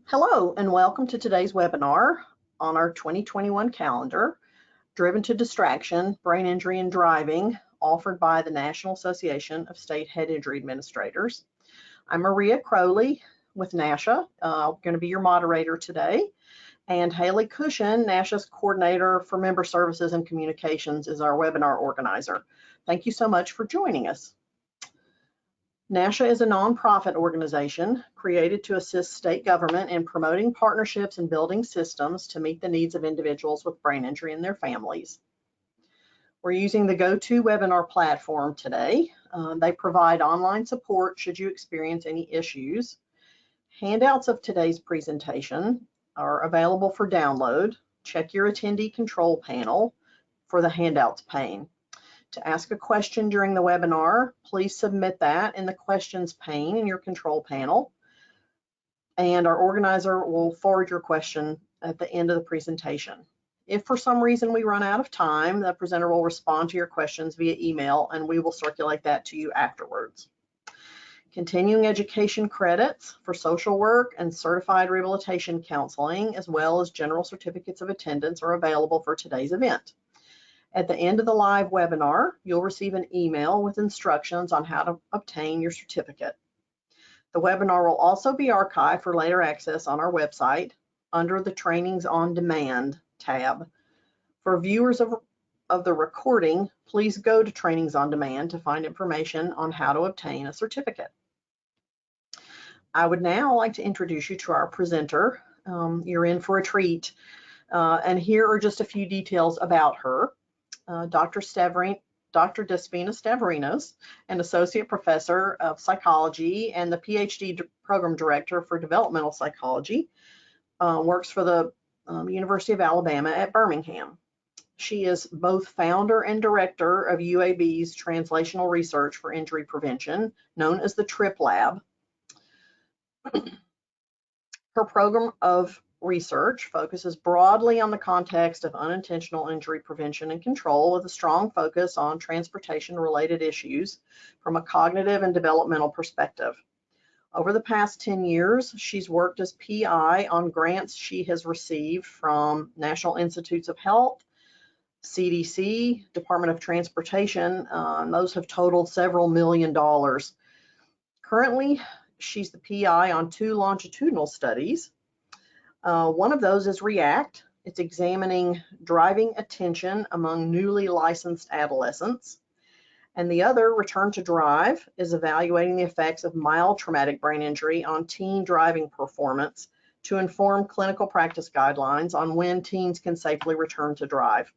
Hello and welcome to today's webinar on our 2021 calendar, Driven to Distraction, Brain Injury and Driving, offered by the National Association of State Head Injury Administrators. I'm Maria Crowley with NASHIA, going to be your moderator today, and Haley Cushion, NASHIA's Coordinator for Member Services and Communications, is our webinar organizer. Thank you so much for joining us. NASHIA is a nonprofit organization created to assist state government in promoting partnerships and building systems to meet the needs of individuals with brain injury and their families. We're using the GoToWebinar platform today. They provide online support should you experience any issues. Handouts of today's presentation are available for download. Check your attendee control panel for the handouts pane. To ask a question during the webinar, please submit that in the questions pane in your control panel, and our organizer will forward your question at the end of the presentation. If for some reason we run out of time, the presenter will respond to your questions via email, and we will circulate that to you afterwards. Continuing education credits for social work and certified rehabilitation counseling, as well as general certificates of attendance, are available for today's event. At the end of the live webinar, you'll receive an email with instructions on how to obtain your certificate. The webinar will also be archived for later access on our website under the Trainings on Demand tab. For viewers of the recording, please go to Trainings on Demand to find information on how to obtain a certificate. I would now like to introduce you to our presenter. You're in for a treat, and here are just a few details about her. Dr. Despina Stavrinos, an associate professor of psychology and the PhD program director for developmental psychology, works for the University of Alabama at Birmingham. She is both founder and director of UAB's Translational Research for Injury Prevention, known as the TRIP Lab. Her program of research focuses broadly on the context of unintentional injury prevention and control, with a strong focus on transportation-related issues from a cognitive and developmental perspective. Over the past 10 years, she's worked as PI on grants she has received from National Institutes of Health, CDC, Department of Transportation, and those have totaled several $million. Currently, she's the PI on 2 longitudinal studies. One of those is REACT. It's examining driving attention among newly licensed adolescents. And the other, Return to Drive, is evaluating the effects of mild traumatic brain injury on teen driving performance to inform clinical practice guidelines on when teens can safely return to drive.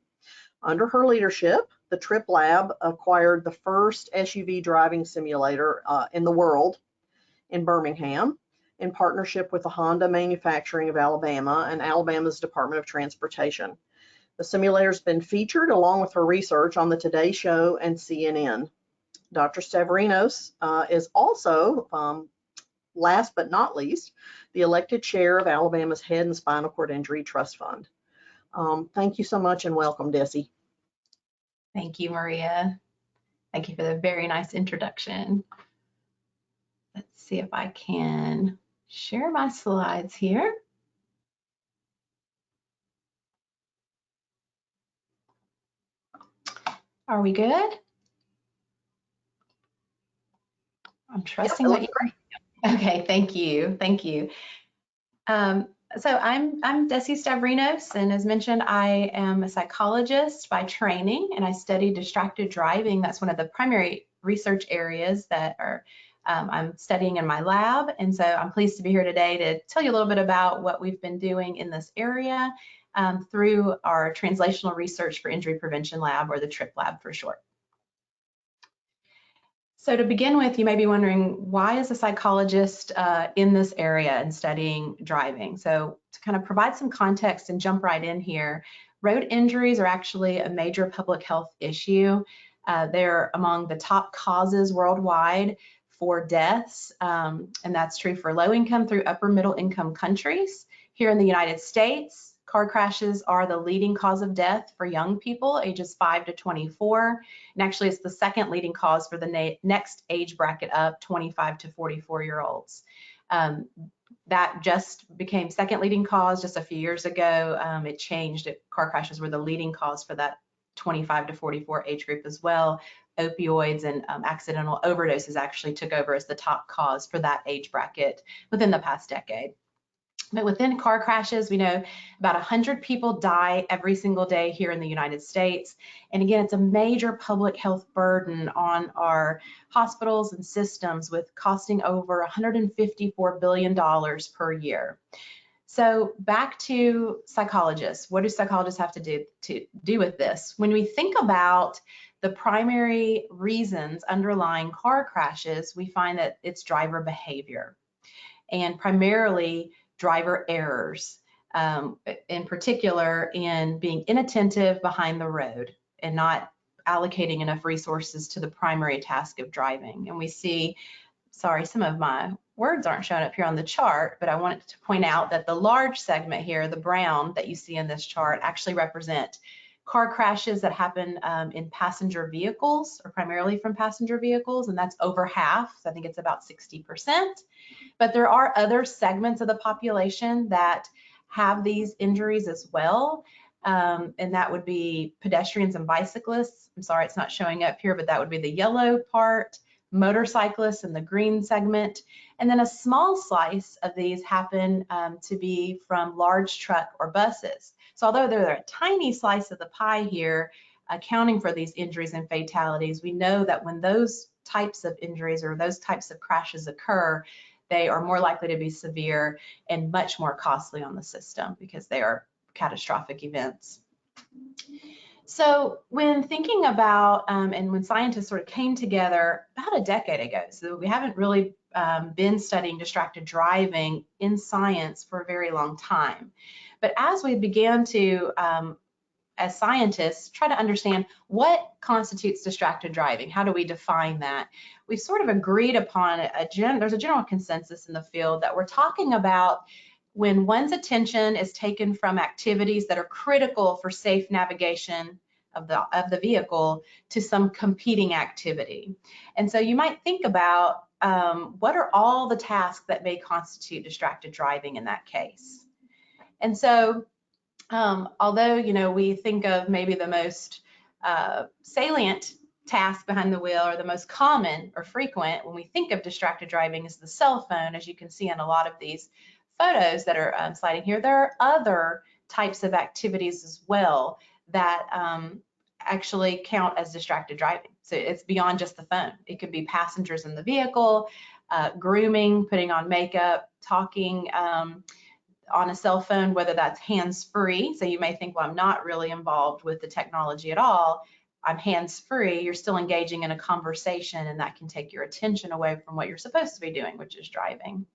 Under her leadership, the TRIP Lab acquired the first SUV driving simulator in the world in Birmingham, in partnership with the Honda Manufacturing of Alabama and Alabama's Department of Transportation. The simulator's been featured along with her research on the Today Show and CNN. Dr. Stavrinos is also, last but not least, the elected chair of Alabama's Head and Spinal Cord Injury Trust Fund. Thank you so much and welcome, Desi. Thank you, Maria. Thank you for the very nice introduction. Let's see if I can share my slides here. Are we good? I'm trusting that you. Okay, thank you. Thank you. So I'm Desi Stavrinos, and as mentioned, I am a psychologist by training, and I study distracted driving. That's one of the primary research areas that I'm studying in my lab, and so I'm pleased to be here today to tell you a little bit about what we've been doing in this area through our Translational Research for Injury Prevention Lab, or the TRIP Lab for short. So to begin with, you may be wondering, why is a psychologist in this area and studying driving? So to kind of provide some context and jump right in here, road injuries are actually a major public health issue. They're among the top causes worldwide for deaths, and that's true for low-income through upper-middle-income countries. Here in the United States, car crashes are the leading cause of death for young people, ages 5 to 24, and actually it's the second leading cause for the next age bracket up, 25 to 44-year-olds. That just became second leading cause just a few years ago. It changed. Car crashes were the leading cause for that 25 to 44 age group as well. Opioids and accidental overdoses actually took over as the top cause for that age bracket within the past decade. But within car crashes, we know about 100 people die every single day here in the United States. And again, it's a major public health burden on our hospitals and systems, with costing over $154 billion per year. So back to psychologists. What do psychologists have to do with this? When we think about the primary reasons underlying car crashes, we find that it's driver behavior, and primarily driver errors, in particular in being inattentive behind the road and not allocating enough resources to the primary task of driving. And we see, sorry, some of my words aren't showing up here on the chart, but I wanted to point out that the large segment here, the brown that you see in this chart, actually represent car crashes that happen in passenger vehicles, or primarily from passenger vehicles, and that's over half. So I think it's about 60%. But there are other segments of the population that have these injuries as well, and that would be pedestrians and bicyclists. I'm sorry it's not showing up here, but that would be the yellow part, motorcyclists in the green segment, and then a small slice of these happen to be from large truck or buses. So although they're a tiny slice of the pie here, accounting for these injuries and fatalities, we know that when those types of injuries or those types of crashes occur, they are more likely to be severe and much more costly on the system because they are catastrophic events. So when thinking about, and when scientists sort of came together about a decade ago, so we haven't really been studying distracted driving in science for a very long time. But as we began to, as scientists, try to understand what constitutes distracted driving, how do we define that? We've sort of agreed upon there's a general consensus in the field that we're talking about when one's attention is taken from activities that are critical for safe navigation of the vehicle to some competing activity. And so you might think about what are all the tasks that may constitute distracted driving in that case. And so although, you know, we think of maybe the most salient task behind the wheel, or the most common or frequent when we think of distracted driving, is the cell phone, as you can see in a lot of these photos that are sliding here. There are other types of activities as well that actually count as distracted driving. So it's beyond just the phone. It could be passengers in the vehicle, grooming, putting on makeup, talking on a cell phone, whether that's hands-free. So you may think, well, I'm not really involved with the technology at all. I'm hands-free. You're still engaging in a conversation, and that can take your attention away from what you're supposed to be doing, which is driving.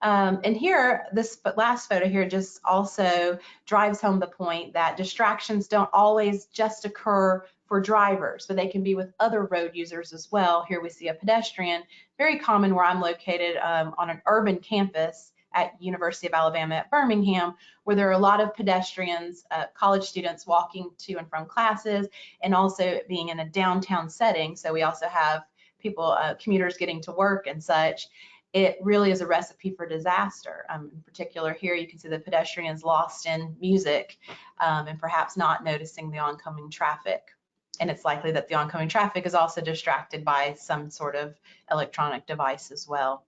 And here, this last photo here just also drives home the point that distractions don't always just occur for drivers, but they can be with other road users as well. Here we see a pedestrian, very common where I'm located on an urban campus at University of Alabama at Birmingham, where there are a lot of pedestrians, college students walking to and from classes, and also being in a downtown setting. So we also have people, commuters getting to work and such. It really is a recipe for disaster. In particular here, you can see the pedestrians lost in music and perhaps not noticing the oncoming traffic. And it's likely that the oncoming traffic is also distracted by some sort of electronic device as well.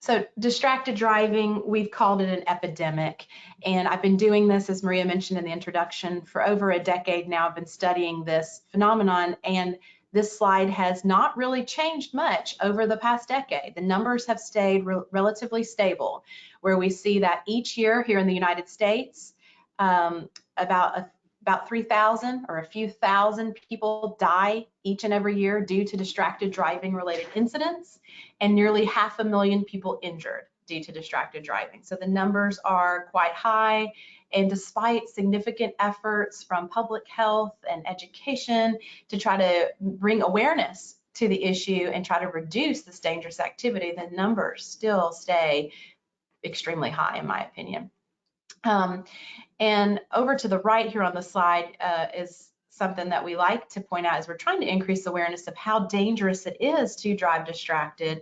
So distracted driving, we've called it an epidemic. And I've been doing this, as Maria mentioned in the introduction, for over a decade now. I've been studying this phenomenon, and this slide has not really changed much over the past decade. The numbers have stayed relatively stable, where we see that each year here in the United States, about 3,000 or a few thousand people die each and every year due to distracted driving related incidents, and nearly 500,000 people injured due to distracted driving. So the numbers are quite high, and despite significant efforts from public health and education to try to bring awareness to the issue and try to reduce this dangerous activity, the numbers still stay extremely high, in my opinion. And over to the right here on the slide is something that we like to point out as we're trying to increase awareness of how dangerous it is to drive distracted.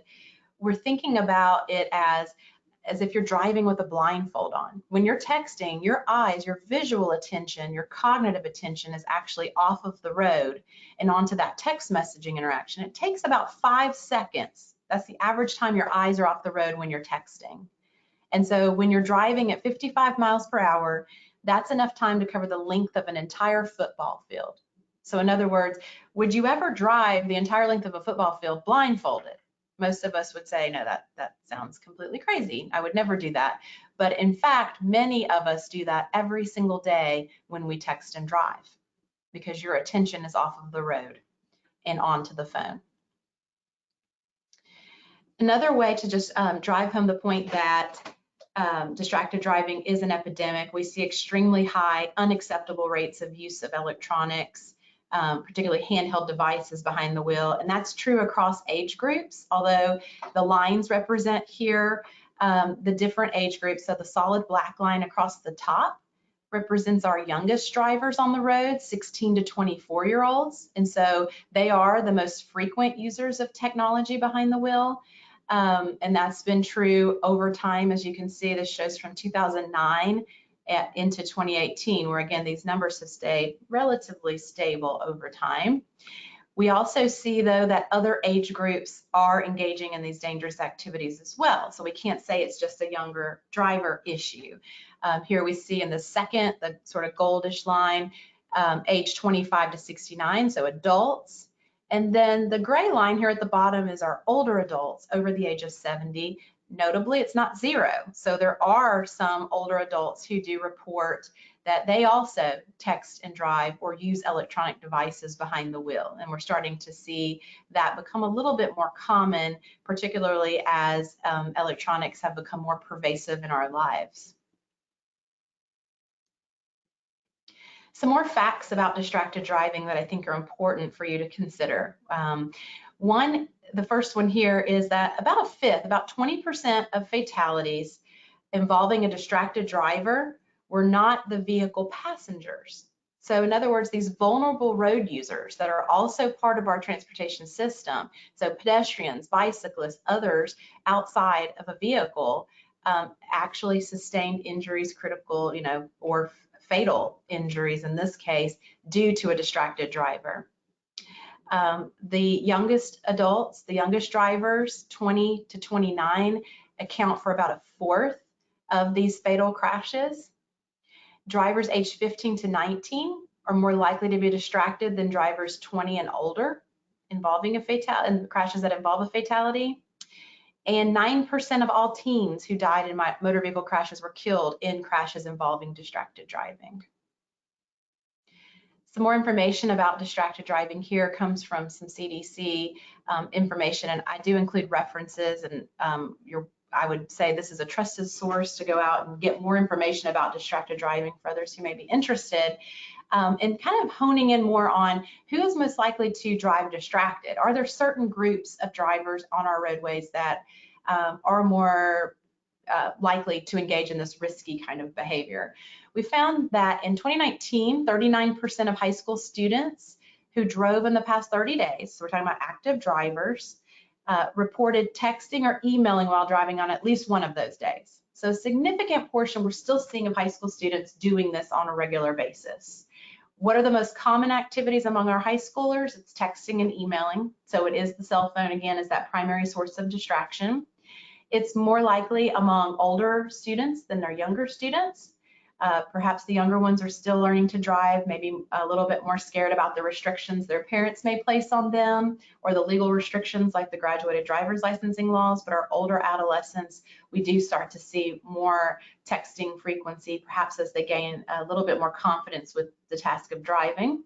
we're thinking about it as if you're driving with a blindfold on. When you're texting, your eyes, your visual attention, your cognitive attention is actually off of the road and onto that text messaging interaction. It takes about 5 seconds. That's the average time your eyes are off the road when you're texting. And so when you're driving at 55 miles per hour, that's enough time to cover the length of an entire football field. So in other words, would you ever drive the entire length of a football field blindfolded? Most of us would say, no, that sounds completely crazy. I would never do that. But in fact, many of us do that every single day when we text and drive, because your attention is off of the road and onto the phone. Another way to just drive home the point that distracted driving is an epidemic. We see extremely high, unacceptable rates of use of electronics, particularly handheld devices behind the wheel. And that's true across age groups, although the lines represent here the different age groups. So the solid black line across the top represents our youngest drivers on the road, 16 to 24-year-olds. And so they are the most frequent users of technology behind the wheel. And that's been true over time. As you can see, this shows from 2009 into 2018, where again, these numbers have stayed relatively stable over time. We also see, though, that other age groups are engaging in these dangerous activities as well. So we can't say it's just a younger driver issue. Here we see in the second, the sort of goldish line, age 25 to 69, so adults. And then the gray line here at the bottom is our older adults over the age of 70. Notably, it's not zero. So there are some older adults who do report that they also text and drive or use electronic devices behind the wheel. And we're starting to see that become a little bit more common, particularly as electronics have become more pervasive in our lives. Some more facts about distracted driving that I think are important for you to consider. The first one here is that about a fifth, about 20% of fatalities involving a distracted driver were not the vehicle passengers. So in other words, these vulnerable road users that are also part of our transportation system, so pedestrians, bicyclists, others outside of a vehicle, actually sustained injuries, critical, or fatal injuries in this case, due to a distracted driver. The youngest adults, the youngest drivers, 20 to 29, account for about a fourth of these fatal crashes. Drivers aged 15 to 19 are more likely to be distracted than drivers 20 and older, involving a fatality, and crashes that involve a fatality. And 9% of all teens who died in motor vehicle crashes were killed in crashes involving distracted driving. Some more information about distracted driving here comes from some CDC information, and I do include references, and I would say this is a trusted source to go out and get more information about distracted driving for others who may be interested. And kind of honing in more on who is most likely to drive distracted. Are there certain groups of drivers on our roadways that are more likely to engage in this risky kind of behavior? We found that in 2019, 39% of high school students who drove in the past 30 days, so we're talking about active drivers, reported texting or emailing while driving on at least one of those days. So a significant portion we're still seeing of high school students doing this on a regular basis. What are the most common activities among our high schoolers? It's texting and emailing. So it is the cell phone, again, as that primary source of distraction. It's more likely among older students than their younger students. Perhaps the younger ones are still learning to drive, maybe a little bit more scared about the restrictions their parents may place on them, or the legal restrictions like the graduated driver's licensing laws. But our older adolescents, we do start to see more texting frequency, perhaps as they gain a little bit more confidence with the task of driving.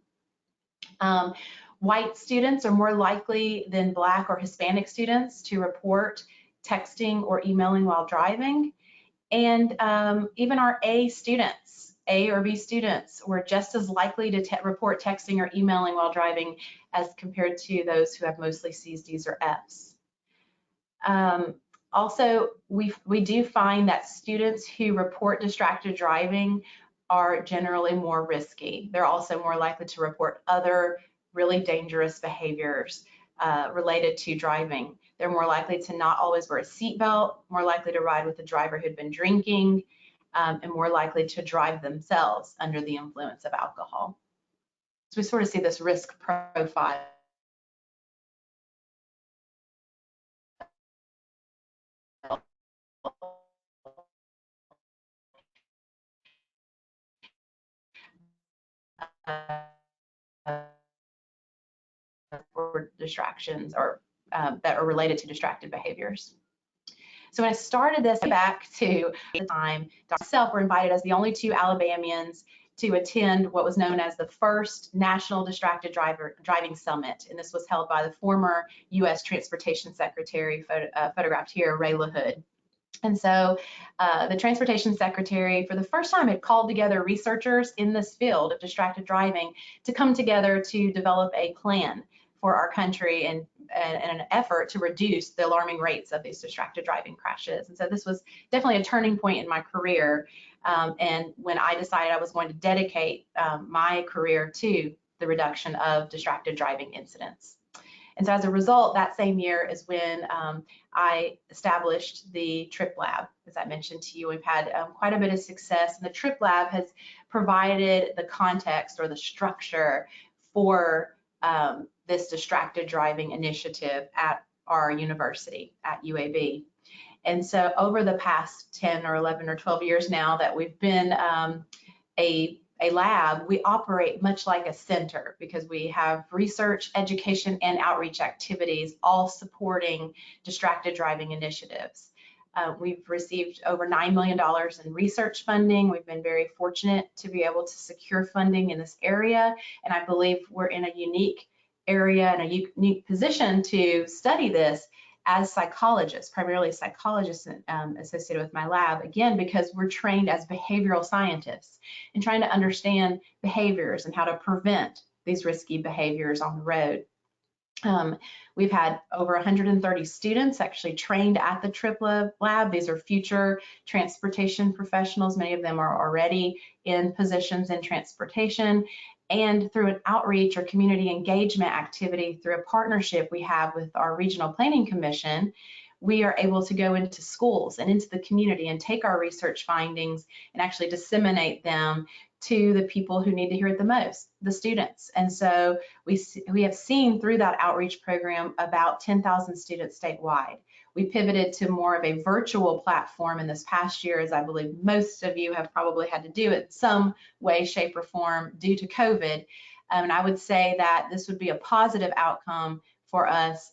White students are more likely than Black or Hispanic students to report texting or emailing while driving. And even our A or B students were just as likely to report texting or emailing while driving as compared to those who have mostly C's, D's, or F's. Also, we do find that students who report distracted driving are generally more risky. They're also more likely to report other really dangerous behaviors related to driving. They're more likely to not always wear a seatbelt, more likely to ride with a driver who'd been drinking, and more likely to drive themselves under the influence of alcohol. So we sort of see this risk profile. Or distractions or that are related to distracted behaviors. So when I started this back to the time, myself were invited as the only two Alabamians to attend what was known as the first National Distracted Driving Summit. And this was held by the former U.S. Transportation Secretary, photographed here, Ray LaHood. And so the Transportation Secretary, for the first time, had called together researchers in this field of distracted driving to come together to develop a plan for our country and an effort to reduce the alarming rates of these distracted driving crashes. And so this was definitely a turning point in my career. And when I decided I was going to dedicate my career to the reduction of distracted driving incidents. And so as a result, that same year is when I established the TRIP Lab. As I mentioned to you, we've had quite a bit of success, and the TRIP Lab has provided the context or the structure for this distracted driving initiative at our university, at UAB. And so over the past 10 or 11 or 12 years now that we've been a lab, we operate much like a center because we have research, education, and outreach activities all supporting distracted driving initiatives. We've received over $9 million in research funding. We've been very fortunate to be able to secure funding in this area, and I believe we're in a unique area and a unique position to study this as psychologists, primarily psychologists associated with my lab, again, because we're trained as behavioral scientists in trying to understand behaviors and how to prevent these risky behaviors on the road. We've had over 130 students actually trained at the TRIP Lab. These are future transportation professionals. Many of them are already in positions in transportation. And through an outreach or community engagement activity, through a partnership we have with our Regional Planning Commission, we are able to go into schools and into the community and take our research findings and actually disseminate them to the people who need to hear it the most, the students. And so we have seen through that outreach program about 10,000 students statewide. We pivoted to more of a virtual platform in this past year, as I believe most of you have probably had to do it in some way, shape, or form due to COVID. And I would say that this would be a positive outcome for us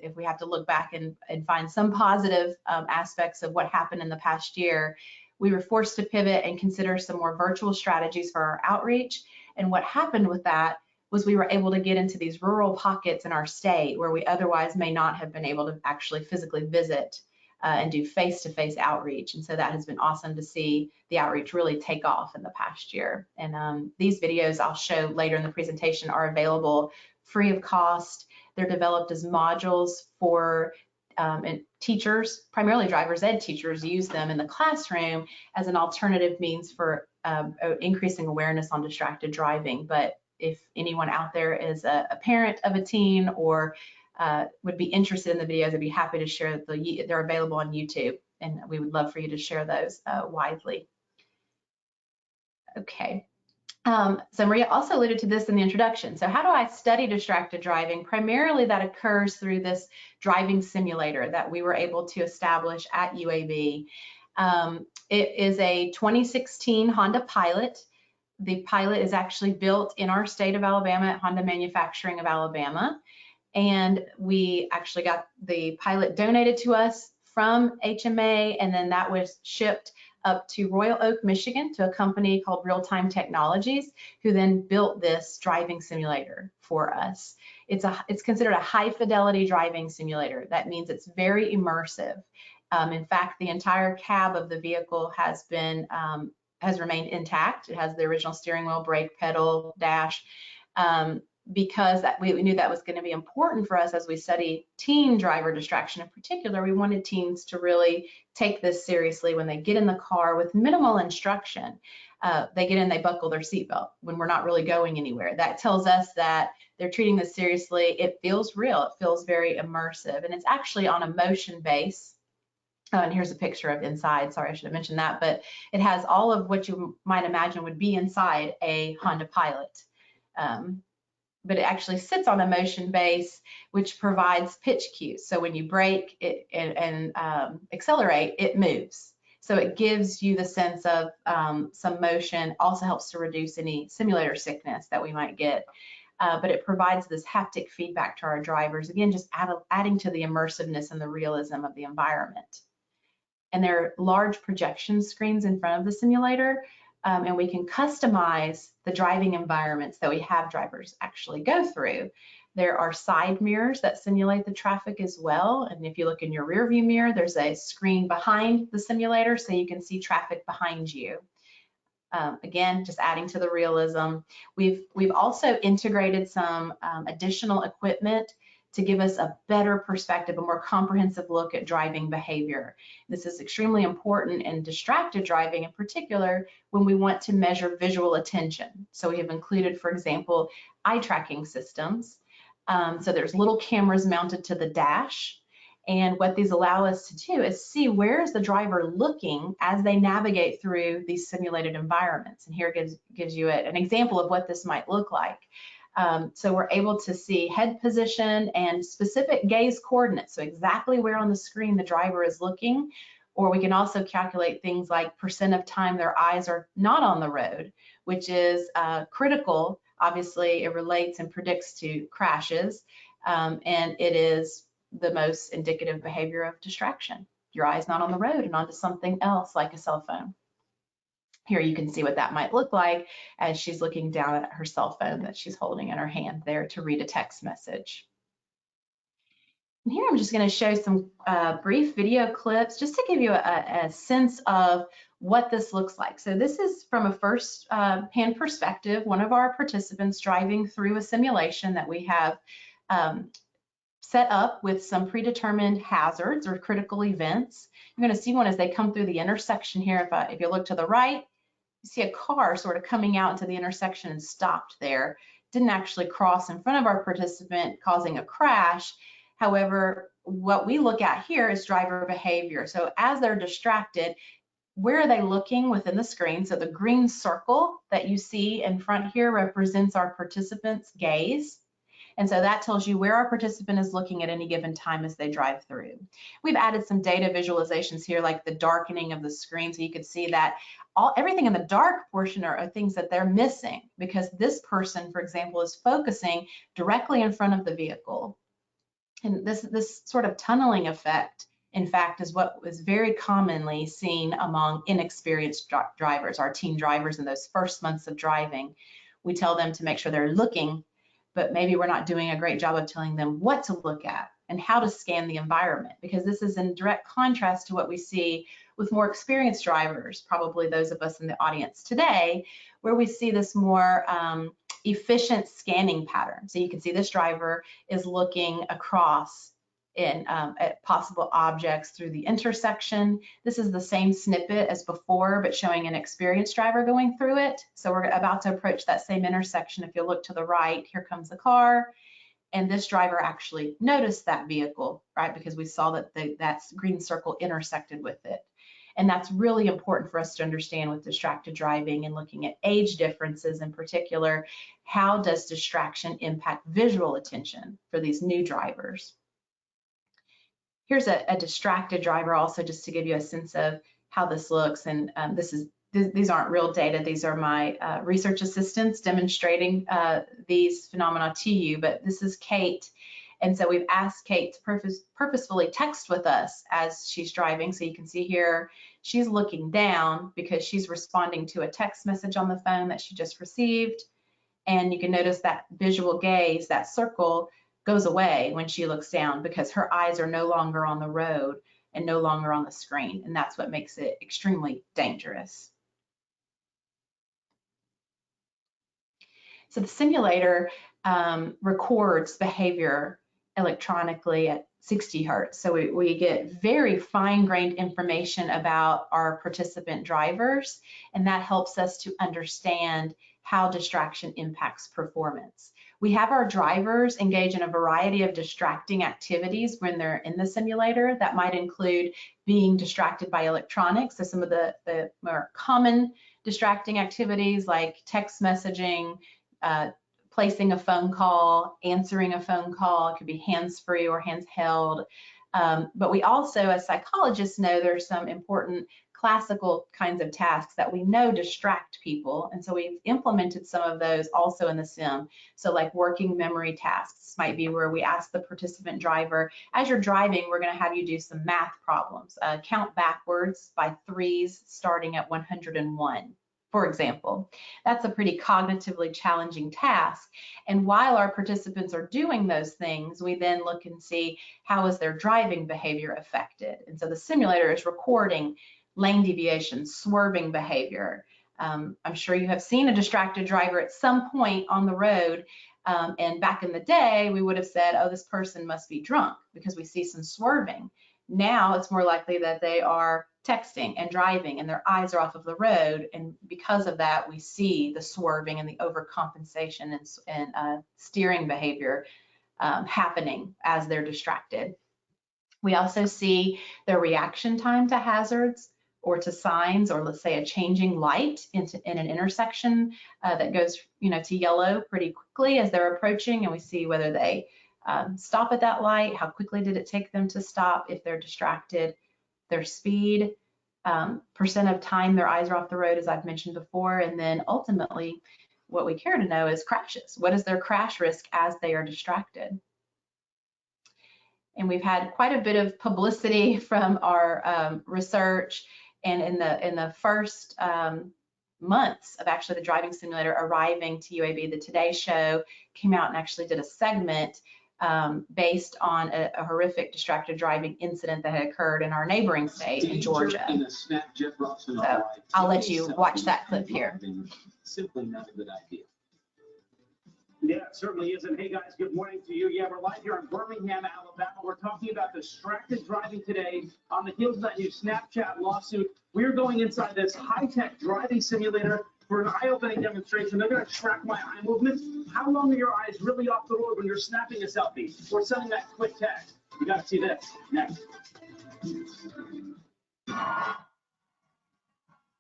if we have to look back and find some positive aspects of what happened in the past year. We were forced to pivot and consider some more virtual strategies for our outreach. And what happened with that was we were able to get into these rural pockets in our state where we otherwise may not have been able to actually physically visit and do face-to-face outreach. And so that has been awesome to see the outreach really take off in the past year. And these videos I'll show later in the presentation are available free of cost. They're developed as modules for and teachers, primarily driver's ed teachers, use them in the classroom as an alternative means for increasing awareness on distracted driving. But if anyone out there is a parent of a teen or would be interested in the videos, I'd be happy to share. They're available on YouTube, and we would love for you to share those widely. Okay. So Maria also alluded to this in the introduction. So how do I study distracted driving? Primarily that occurs through this driving simulator that we were able to establish at UAB. It is a 2016 Honda Pilot. The Pilot is actually built in our state of Alabama at Honda Manufacturing of Alabama. And we actually got the Pilot donated to us from HMA, and then that was shipped up to Royal Oak, Michigan, to a company called Real Time Technologies, who then built this driving simulator for us. It's considered a high fidelity driving simulator. That means it's very immersive. In fact, the entire cab of the vehicle has remained intact. It has the original steering wheel, brake pedal, dash, because we knew that was going to be important for us as we study teen driver distraction in particular. We wanted teens to really take this seriously when they get in the car with minimal instruction. They get in, they buckle their seatbelt when we're not really going anywhere. That tells us that they're treating this seriously. It feels real. It feels very immersive, and it's actually on a motion base. And here's a picture of inside. Sorry, I should have mentioned that, but it has all of what you might imagine would be inside a Honda Pilot. But it actually sits on a motion base, which provides pitch cues. So when you brake and accelerate, it moves. So it gives you the sense of some motion, also helps to reduce any simulator sickness that we might get. But it provides this haptic feedback to our drivers, again, just adding to the immersiveness and the realism of the environment. And there are large projection screens in front of the simulator, and we can customize the driving environments that we have drivers actually go through. There are side mirrors that simulate the traffic as well, and if you look in your rear view mirror, there's a screen behind the simulator so you can see traffic behind you. Again, just adding to the realism. We've also integrated some additional equipment to give us a better perspective, a more comprehensive look at driving behavior. This is extremely important in distracted driving, in particular, when we want to measure visual attention. So we have included, for example, eye tracking systems. So there's little cameras mounted to the dash. And what these allow us to do is see where is the driver looking as they navigate through these simulated environments. And here gives you an example of what this might look like. So we're able to see head position and specific gaze coordinates, so exactly where on the screen the driver is looking, or we can also calculate things like % of time their eyes are not on the road, which is critical. Obviously, it relates and predicts to crashes, and it is the most indicative behavior of distraction. Your eyes not on the road and onto something else like a cell phone. Here you can see what that might look like as she's looking down at her cell phone that she's holding in her hand there to read a text message. And here I'm just going to show some brief video clips just to give you a sense of what this looks like. So this is from a first-hand perspective, one of our participants driving through a simulation that we have set up with some predetermined hazards or critical events. You're going to see one as they come through the intersection here. If you look to the right, you see a car sort of coming out into the intersection and stopped there. Didn't actually cross in front of our participant, causing a crash. However, what we look at here is driver behavior. So as they're distracted, where are they looking within the screen? So the green circle that you see in front here represents our participant's gaze. And so that tells you where our participant is looking at any given time as they drive through. We've added some data visualizations here, like the darkening of the screen, so you could see that everything in the dark portion are things that they're missing because this person, for example, is focusing directly in front of the vehicle. And this sort of tunneling effect, in fact, is what was very commonly seen among inexperienced drivers, our teen drivers in those first months of driving. We tell them to make sure they're looking, but maybe we're not doing a great job of telling them what to look at and how to scan the environment, because this is in direct contrast to what we see with more experienced drivers, probably those of us in the audience today, where we see this more efficient scanning pattern. So you can see this driver is looking across at possible objects through the intersection. This is the same snippet as before, but showing an experienced driver going through it. So we're about to approach that same intersection. If you look to the right, here comes the car. And this driver actually noticed that vehicle, right? Because we saw that that green circle intersected with it. And that's really important for us to understand with distracted driving and looking at age differences in particular. How does distraction impact visual attention for these new drivers? Here's a distracted driver also, just to give you a sense of how this looks. And these aren't real data. These are my research assistants demonstrating these phenomena to you, but this is Kate. And so we've asked Kate to purposefully text with us as she's driving. So you can see here, she's looking down because she's responding to a text message on the phone that she just received. And you can notice that visual gaze, that circle, goes away when she looks down because her eyes are no longer on the road and no longer on the screen. And that's what makes it extremely dangerous. So the simulator records behavior electronically at 60 hertz. So we get very fine-grained information about our participant drivers, and that helps us to understand how distraction impacts performance. We have our drivers engage in a variety of distracting activities when they're in the simulator. That might include being distracted by electronics. So some of the more common distracting activities like text messaging, placing a phone call, answering a phone call. It could be hands-free or hands-held. But we also, as psychologists, know there's some important classical kinds of tasks that we know distract people. And so we've implemented some of those also in the sim. So like working memory tasks might be where we ask the participant driver, as you're driving, we're going to have you do some math problems. Count backwards by threes starting at 101. For example, that's a pretty cognitively challenging task. And while our participants are doing those things, we then look and see how is their driving behavior affected. And so the simulator is recording lane deviation, swerving behavior. I'm sure you have seen a distracted driver at some point on the road. And back in the day, we would have said, oh, this person must be drunk because we see some swerving. Now it's more likely that they are texting and driving and their eyes are off of the road. And because of that, we see the swerving and the overcompensation and steering behavior happening as they're distracted. We also see their reaction time to hazards or to signs, or let's say a changing light in an intersection that goes, to yellow pretty quickly as they're approaching, and we see whether they stop at that light, how quickly did it take them to stop if they're distracted, their speed, percent of time their eyes are off the road, as I've mentioned before, and then ultimately what we care to know is crashes. What is their crash risk as they are distracted? And we've had quite a bit of publicity from our research, and in the first months of actually the driving simulator arriving to UAB, the Today Show came out and actually did a segment based on a horrific distracted driving incident that had occurred in our neighboring state in Georgia. So I'll let you watch that clip here. Simply not a good idea. Yeah, it certainly isn't. Hey guys, good morning to you. Yeah, we're live here in Birmingham, Alabama. We're talking about distracted driving today on the heels of that new Snapchat lawsuit. We're going inside this high-tech driving simulator for an eye-opening demonstration. They're going to track my eye movements. How long are your eyes really off the road when you're snapping a selfie or sending that quick text? You got to see this next.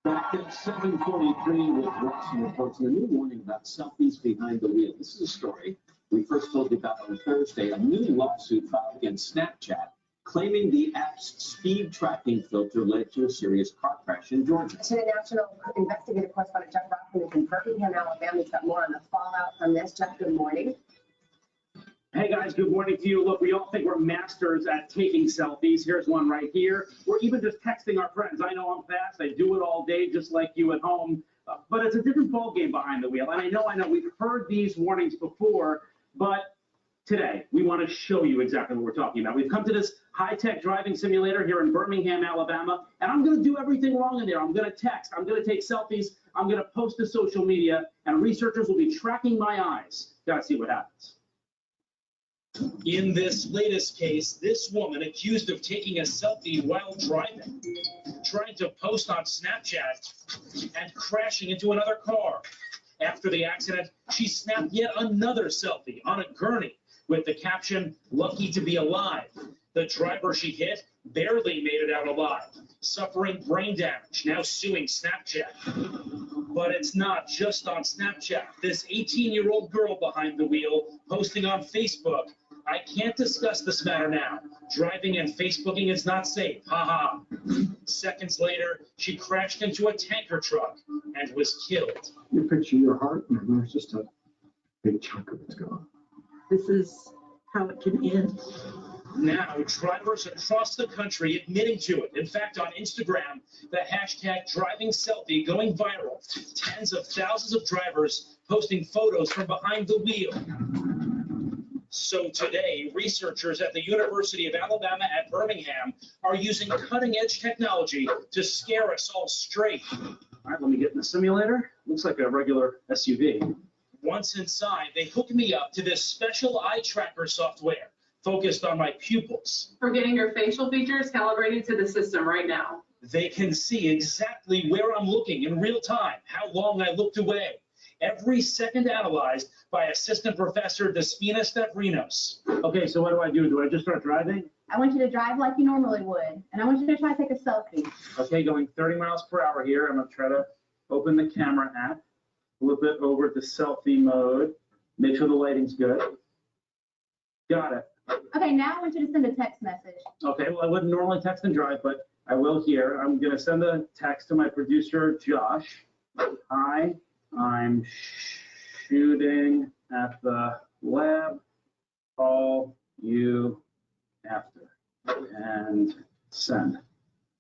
Back at 7:43 with Watson reports a new warning about selfies behind the wheel. This is a story we first told you about on Thursday. A new lawsuit filed against Snapchat claiming the app's speed tracking filter led to a serious car crash in Georgia. International investigative correspondent Jeff Rockman is in Birmingham, Alabama. He's got more on the fallout from this. Jeff, good morning. Hey guys, good morning to you. Look, we all think we're masters at taking selfies. Here's one right here. We're even just texting our friends. I know I'm fast. I do it all day, just like you at home. But it's a different ballgame behind the wheel. And I know we've heard these warnings before, but today we want to show you exactly what we're talking about. We've come to this high-tech driving simulator here in Birmingham, Alabama, and I'm going to do everything wrong in there. I'm going to text. I'm going to take selfies. I'm going to post to social media, and researchers will be tracking my eyes. Got to see what happens. In this latest case, this woman accused of taking a selfie while driving, trying to post on Snapchat and crashing into another car. After the accident, she snapped yet another selfie on a gurney with the caption, "Lucky to be alive." The driver she hit barely made it out alive, suffering brain damage, now suing Snapchat. But it's not just on Snapchat. This 18-year-old girl behind the wheel posting on Facebook, "I can't discuss this matter now. Driving and Facebooking is not safe. Haha." Seconds later, she crashed into a tanker truck and was killed. You picture your heart, and there's just a big chunk of it's gone. This is how it can end. Now, drivers across the country admitting to it. In fact, on Instagram, the hashtag driving selfie going viral. Tens of thousands of drivers posting photos from behind the wheel. So today, researchers at the University of Alabama at Birmingham are using cutting-edge technology to scare us all straight. All right, let me get in the simulator. Looks like a regular SUV. Once inside, they hooked me up to this special eye tracker software focused on my pupils. We're getting your facial features calibrated to the system right now. They can see exactly where I'm looking in real time, how long I looked away, every second analyzed by Assistant Professor Despina Stavrinos. Okay, so what do I do? Do I just start driving? I want you to drive like you normally would, and I want you to try to take a selfie. Okay, going 30 miles per hour here. I'm gonna try to open the camera app, flip it over to selfie mode, make sure the lighting's good. Got it. Okay, now I want you to send a text message. Okay, well, I wouldn't normally text and drive, but I will here. I'm gonna send a text to my producer, Josh. Hi, I'm shooting at the lab. Call you after. And send.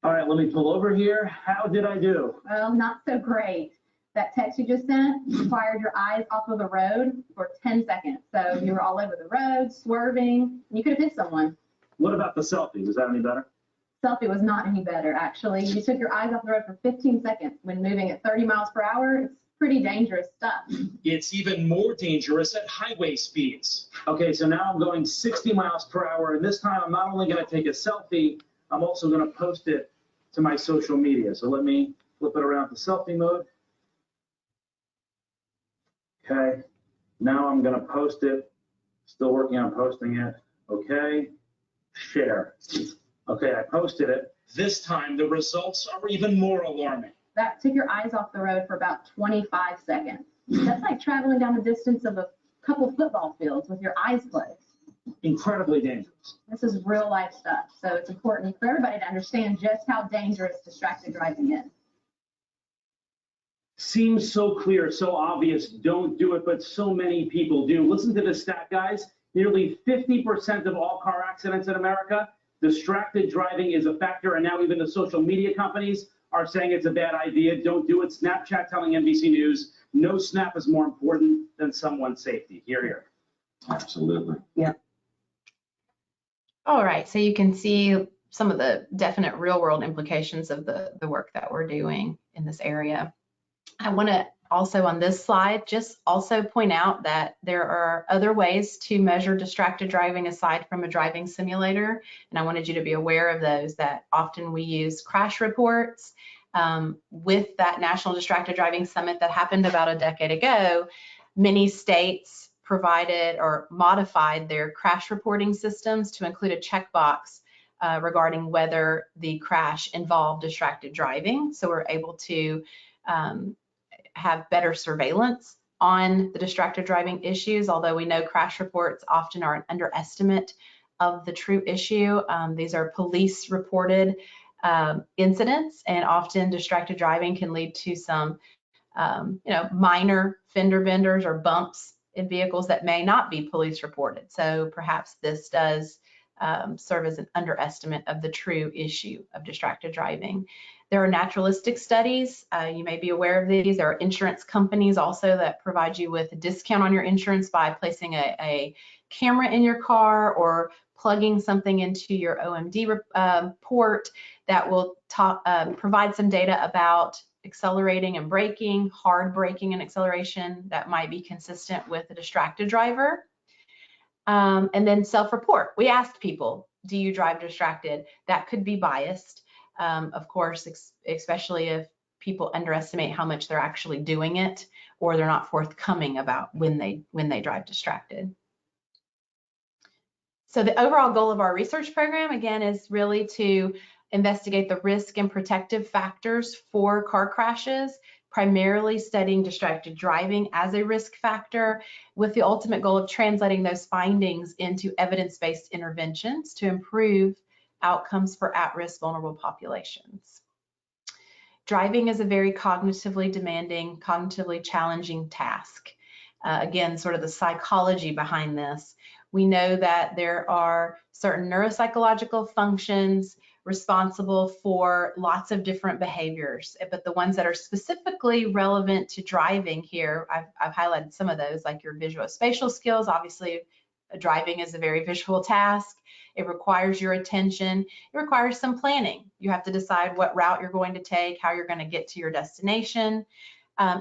All right, let me pull over here. How did I do? Well, not so great. That text you just sent required your eyes off of the road for 10 seconds. So you were all over the road, swerving, and you could have hit someone. What about the selfie? Was that any better? Selfie was not any better, actually. You took your eyes off the road for 15 seconds. When moving at 30 miles per hour, it's pretty dangerous stuff. It's even more dangerous at highway speeds. Okay, so now I'm going 60 miles per hour, and this time I'm not only going to take a selfie, I'm also going to post it to my social media. So let me flip it around to selfie mode. Okay, now I'm going to post it. Still working on posting it. Okay, share. Okay, I posted it. This time, the results are even more alarming. That took your eyes off the road for about 25 seconds. That's like traveling down the distance of a couple football fields with your eyes closed. Incredibly dangerous. This is real life stuff, so it's important for everybody to understand just how dangerous distracted driving is. Seems so clear, so obvious, don't do it, but so many people do. Listen to this stat, guys. Nearly 50% of all car accidents in America, distracted driving is a factor, and now even the social media companies are saying it's a bad idea. Don't do it. Snapchat telling NBC News, no snap is more important than someone's safety. Hear, hear. Absolutely. Yeah. All right, so you can see some of the definite real world implications of the work that we're doing in this area. I want to also on this slide just also point out that there are other ways to measure distracted driving aside from a driving simulator, and I wanted you to be aware of those. That often we use crash reports. With that National Distracted Driving Summit that happened about a decade ago, many states provided or modified their crash reporting systems to include a checkbox regarding whether the crash involved distracted driving. So we're able to have better surveillance on the distracted driving issues, although we know crash reports often are an underestimate of the true issue. These are police reported incidents, and often distracted driving can lead to some minor fender benders or bumps in vehicles that may not be police reported. So perhaps this does serve as an underestimate of the true issue of distracted driving. There are naturalistic studies. You may be aware of these. There are insurance companies also that provide you with a discount on your insurance by placing a camera in your car or plugging something into your OMD port that will provide some data about accelerating and braking, hard braking and acceleration that might be consistent with a distracted driver. And then self-report. We asked people, do you drive distracted? That could be biased, of course, especially if people underestimate how much they're actually doing it, or they're not forthcoming about when they drive distracted. So the overall goal of our research program, again, is really to investigate the risk and protective factors for car crashes, primarily studying distracted driving as a risk factor, with the ultimate goal of translating those findings into evidence-based interventions to improve outcomes for at-risk vulnerable populations. Driving is a very cognitively demanding, cognitively challenging task. Again, sort of the psychology behind this. We know that there are certain neuropsychological functions responsible for lots of different behaviors, but the ones that are specifically relevant to driving here, I've highlighted some of those, like your visuospatial skills. Obviously, driving is a very visual task. It requires your attention. It requires some planning. You have to decide what route you're going to take, how you're going to get to your destination.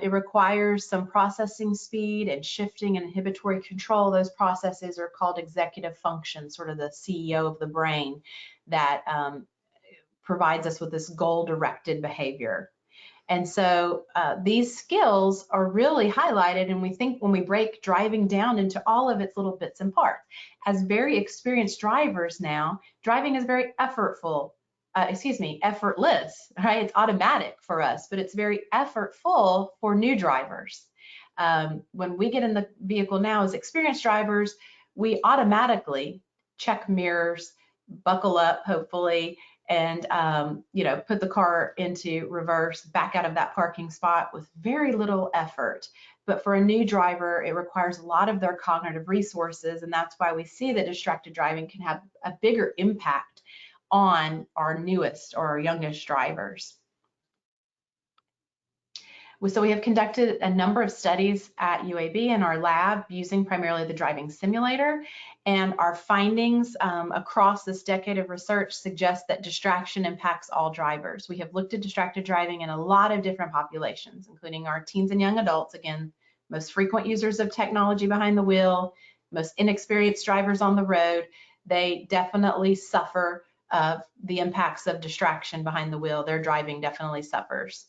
It requires some processing speed and shifting and inhibitory control. Those processes are called executive functions, sort of the CEO of the brain that provides us with this goal-directed behavior. And so these skills are really highlighted, and we think when we break driving down into all of its little bits and parts. As very experienced drivers now, driving is very effortless, right? It's automatic for us, but it's very effortful for new drivers. When we get in the vehicle now as experienced drivers, we automatically check mirrors, buckle up, hopefully, and put the car into reverse, back out of that parking spot with very little effort. But for a new driver, it requires a lot of their cognitive resources, and that's why we see that distracted driving can have a bigger impact on our newest or our youngest drivers. So we have conducted a number of studies at UAB in our lab using primarily the driving simulator, and our findings across this decade of research suggest that distraction impacts all drivers. We have looked at distracted driving in a lot of different populations, including our teens and young adults, again, most frequent users of technology behind the wheel, most inexperienced drivers on the road. They definitely suffer the impacts of distraction behind the wheel. Their driving definitely suffers.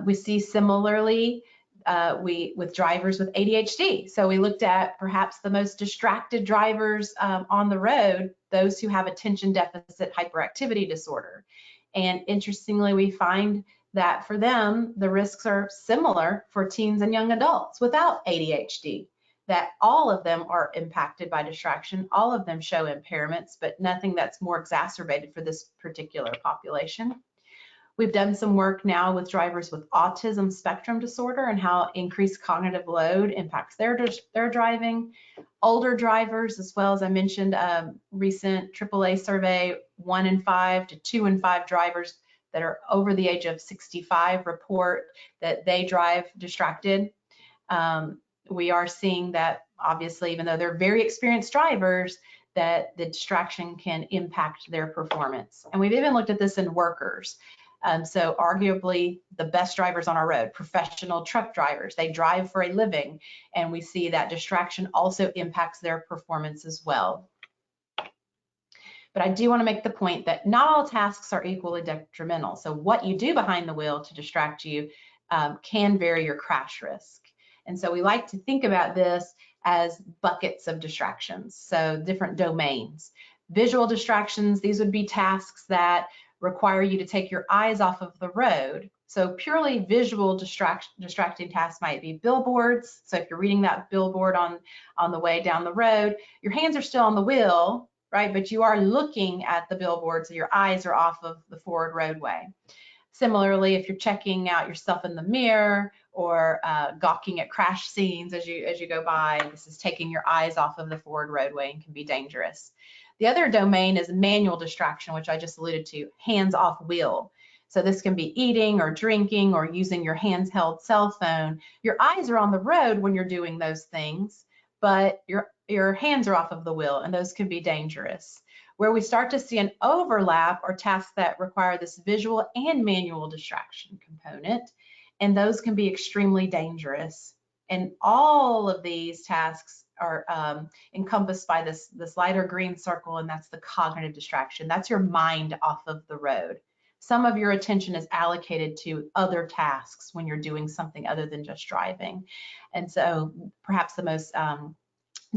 We see similarly with drivers with ADHD. So we looked at perhaps the most distracted drivers on the road, those who have attention deficit hyperactivity disorder. And interestingly, we find that for them, the risks are similar for teens and young adults without ADHD, that all of them are impacted by distraction. All of them show impairments, but nothing that's more exacerbated for this particular population. We've done some work now with drivers with autism spectrum disorder and how increased cognitive load impacts their driving. Older drivers, as well as I mentioned, recent AAA survey, 1 in 5 to 2 in 5 drivers that are over the age of 65 report that they drive distracted. We are seeing that, obviously, even though they're very experienced drivers, that the distraction can impact their performance. And we've even looked at this in workers. So arguably the best drivers on our road, professional truck drivers, they drive for a living, and we see that distraction also impacts their performance as well. But I do want to make the point that not all tasks are equally detrimental. So what you do behind the wheel to distract you can vary your crash risk. And so we like to think about this as buckets of distractions, so different domains. Visual distractions, these would be tasks that require you to take your eyes off of the road. So purely visual distracting tasks might be billboards. So if you're reading that billboard on the way down the road, your hands are still on the wheel, right? But you are looking at the billboard, so your eyes are off of the forward roadway. Similarly, if you're checking out yourself in the mirror or gawking at crash scenes as you go by, this is taking your eyes off of the forward roadway and can be dangerous. The other domain is manual distraction, which I just alluded to, hands off wheel. So this can be eating or drinking or using your handheld cell phone. Your eyes are on the road when you're doing those things, but your hands are off of the wheel, and those can be dangerous. Where we start to see an overlap are tasks that require this visual and manual distraction component, and those can be extremely dangerous. And all of these tasks are encompassed by this lighter green circle, and that's the cognitive distraction. That's your mind off of the road. Some of your attention is allocated to other tasks when you're doing something other than just driving. And so perhaps the most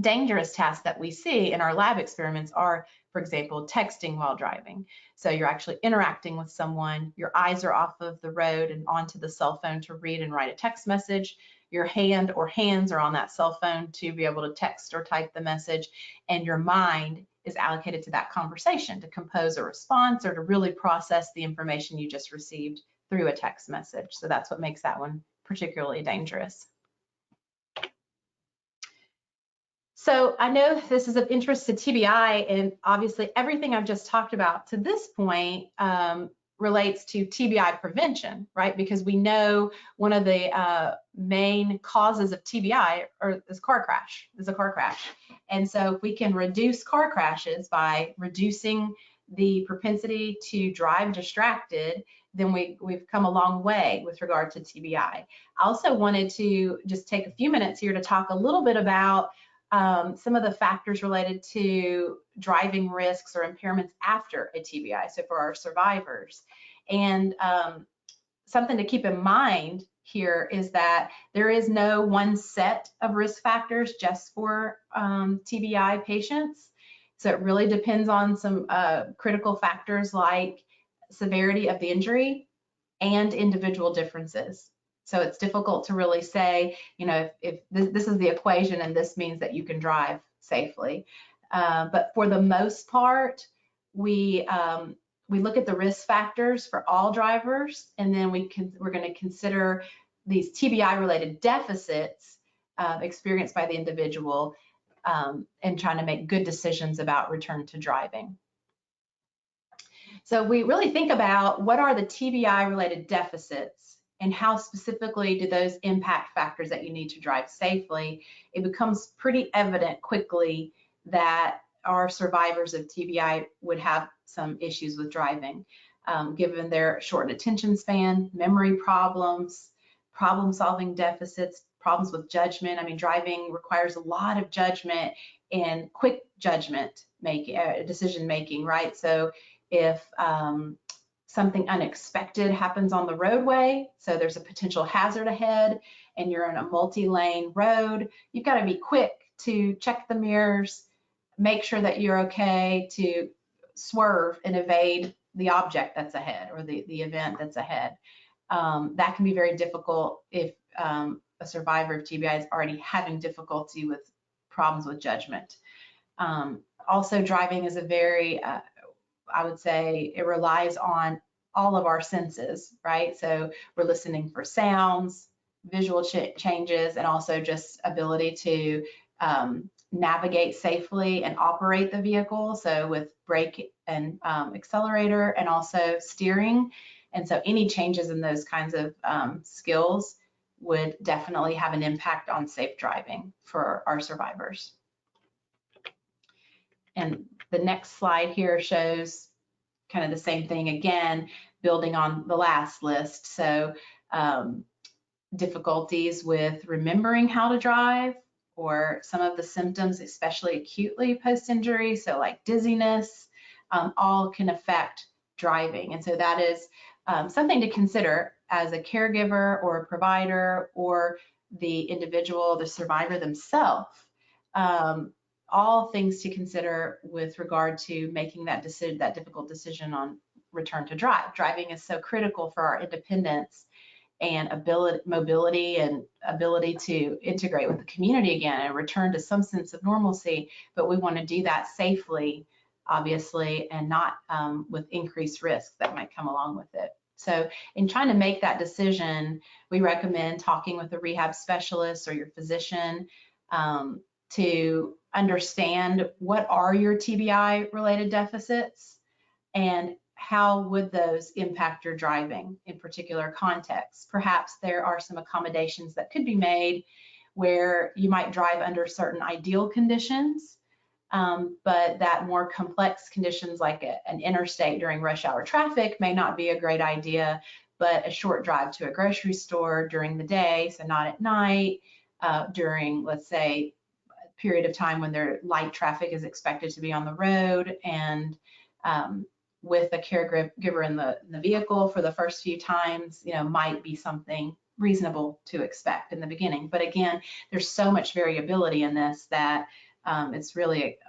dangerous tasks that we see in our lab experiments are, for example, texting while driving. So you're actually interacting with someone, your eyes are off of the road and onto the cell phone to read and write a text message. Your hand or hands are on that cell phone to be able to text or type the message, and your mind is allocated to that conversation to compose a response or to really process the information you just received through a text message. So that's what makes that one particularly dangerous. So I know this is of interest to TBI, and obviously everything I've just talked about to this point relates to TBI prevention, right? Because we know one of the main causes of TBI is a car crash. And so if we can reduce car crashes by reducing the propensity to drive distracted, then we've come a long way with regard to TBI. I also wanted to just take a few minutes here to talk a little bit about some of the factors related to driving risks or impairments after a TBI, so for our survivors. And something to keep in mind here is that there is no one set of risk factors just for TBI patients. So it really depends on some critical factors like severity of the injury and individual differences. So it's difficult to really say, you know, if this is the equation and this means that you can drive safely. But for the most part, we look at the risk factors for all drivers, and then we're going to consider these TBI-related deficits experienced by the individual and trying to make good decisions about return to driving. So we really think about what are the TBI-related deficits and how specifically do those impact factors that you need to drive safely. It becomes pretty evident quickly that our survivors of TBI would have some issues with driving, given their short attention span, memory problems, problem-solving deficits, problems with judgment. I mean, driving requires a lot of judgment and quick judgment decision-making, right? So if something unexpected happens on the roadway, so there's a potential hazard ahead and you're in a multi-lane road, you've got to be quick to check the mirrors, make sure that you're okay, to swerve and evade the object that's ahead or the event that's ahead. That can be very difficult if a survivor of TBI is already having difficulty with problems with judgment. Also, driving is a very, I would say, it relies on all of our senses, right? So we're listening for sounds, visual changes, and also just ability to navigate safely and operate the vehicle. So with brake and accelerator and also steering. And so any changes in those kinds of skills would definitely have an impact on safe driving for our survivors. And the next slide here shows kind of the same thing again, building on the last list. So difficulties with remembering how to drive, or some of the symptoms, especially acutely post-injury, so like dizziness, all can affect driving. And so that is something to consider as a caregiver or a provider or the individual, the survivor themselves. All things to consider with regard to making that decision, that difficult decision on return to drive. Driving is so critical for our independence and mobility and ability to integrate with the community again and return to some sense of normalcy. But we want to do that safely, obviously, and not with increased risk that might come along with it. So in trying to make that decision, we recommend talking with a rehab specialist or your physician to understand what are your TBI related deficits and how would those impact your driving in particular contexts. Perhaps there are some accommodations that could be made where you might drive under certain ideal conditions, but that more complex conditions like an interstate during rush hour traffic may not be a great idea, but a short drive to a grocery store during the day, so not at night, during, let's say, a period of time when their light traffic is expected to be on the road, and with a caregiver in the vehicle for the first few times, you know, might be something reasonable to expect in the beginning. But again, there's so much variability in this that it's really,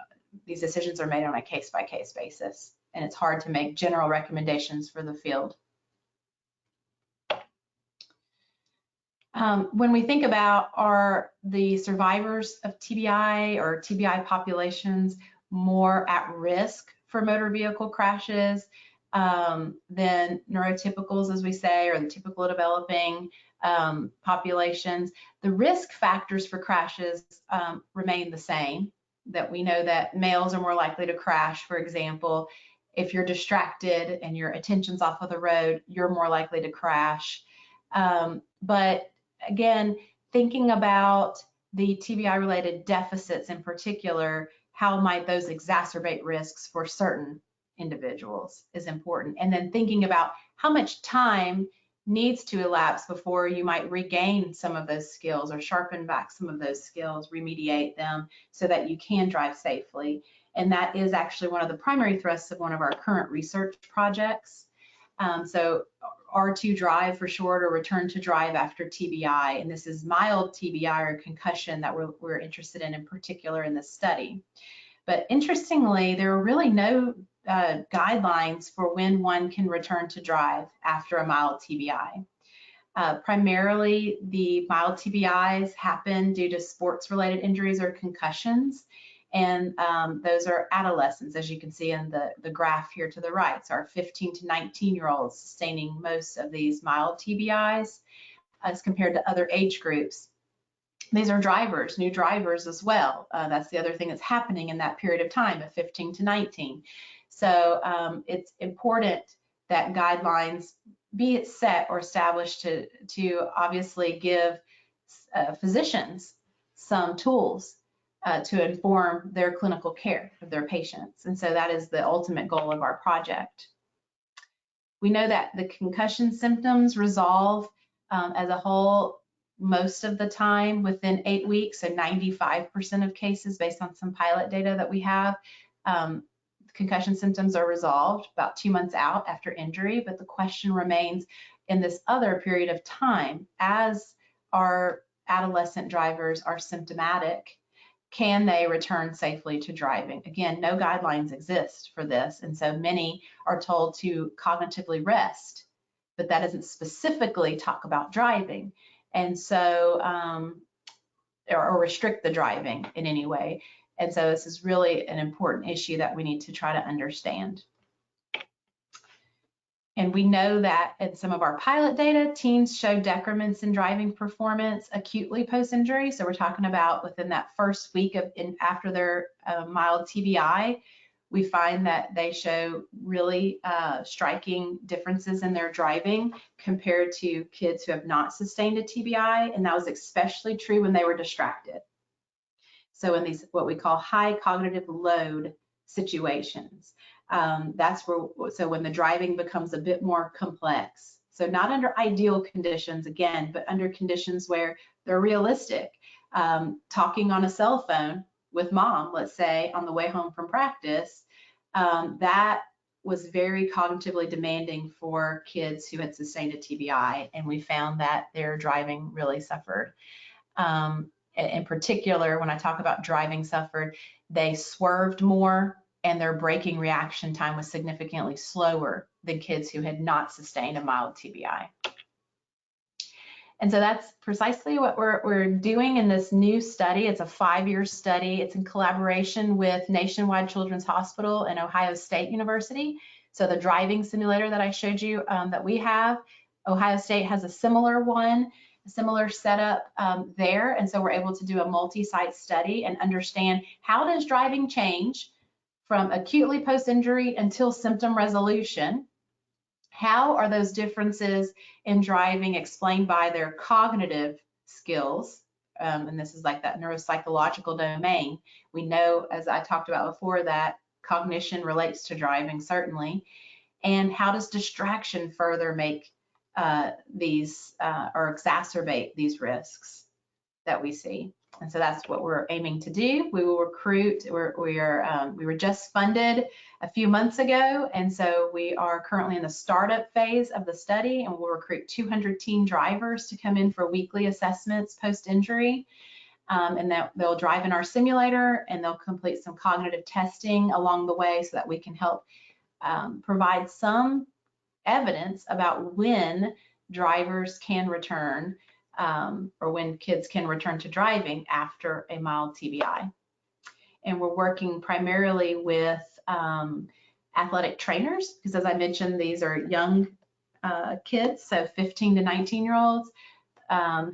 these decisions are made on a case-by-case basis, and it's hard to make general recommendations for the field. When we think about the survivors of TBI or TBI populations more at risk for motor vehicle crashes than neurotypicals, as we say, or the typical developing populations, the risk factors for crashes remain the same. That we know that males are more likely to crash, for example. If you're distracted and your attention's off of the road, you're more likely to crash. But again, thinking about the TBI-related deficits in particular, how might those exacerbate risks for certain individuals is important. And then thinking about how much time needs to elapse before you might regain some of those skills or sharpen back some of those skills, remediate them so that you can drive safely. And that is actually one of the primary thrusts of one of our current research projects. So R2 drive for short, or return to drive after TBI. And this is mild TBI or concussion that we're interested in particular in this study. But interestingly, there are really no guidelines for when one can return to drive after a mild TBI. Primarily, the mild TBIs happen due to sports-related injuries or concussions, and those are adolescents, as you can see in the graph here to the right. So our 15 to 19-year-olds sustaining most of these mild TBIs as compared to other age groups. These are drivers, new drivers as well. That's the other thing that's happening in that period of time of 15 to 19. So it's important that guidelines be set or established to obviously give physicians some tools to inform their clinical care of their patients. And so that is the ultimate goal of our project. We know that the concussion symptoms resolve as a whole most of the time within 8 weeks, so 95% of cases based on some pilot data that we have. Concussion symptoms are resolved about 2 months out after injury, but the question remains in this other period of time, as our adolescent drivers are symptomatic, can they return safely to driving? Again, no guidelines exist for this, and so many are told to cognitively rest, but that doesn't specifically talk about driving, and so or restrict the driving in any way. And so this is really an important issue that we need to try to understand. And we know that in some of our pilot data, teens show decrements in driving performance acutely post-injury. So we're talking about within that first week after their mild TBI, we find that they show really striking differences in their driving compared to kids who have not sustained a TBI. And that was especially true when they were distracted. So in these, what we call high cognitive load situations, that's where, so when the driving becomes a bit more complex. So not under ideal conditions, again, but under conditions where they're realistic. Talking on a cell phone with mom, let's say, on the way home from practice, that was very cognitively demanding for kids who had sustained a TBI, and we found that their driving really suffered. In particular, when I talk about driving suffered, they swerved more and their braking reaction time was significantly slower than kids who had not sustained a mild TBI. And so that's precisely what we're doing in this new study. It's a 5-year study. It's in collaboration with Nationwide Children's Hospital and Ohio State University. So the driving simulator that I showed you that we have, Ohio State has a similar one. Similar setup there, and so we're able to do a multi-site study and understand how does driving change from acutely post-injury until symptom resolution. How are those differences in driving explained by their cognitive skills, and this is like that neuropsychological domain. We know, as I talked about before, that cognition relates to driving certainly, and how does distraction further make these or exacerbate these risks that we see. And so that's what we're aiming to do. We will recruit, we were just funded a few months ago, and so we are currently in the startup phase of the study, and we'll recruit 200 teen drivers to come in for weekly assessments post-injury. And that they'll drive in our simulator and they'll complete some cognitive testing along the way so that we can help provide some evidence about when drivers can return or when kids can return to driving after a mild TBI. And we're working primarily with athletic trainers because, as I mentioned, these are young kids, so 15 to 19-year-olds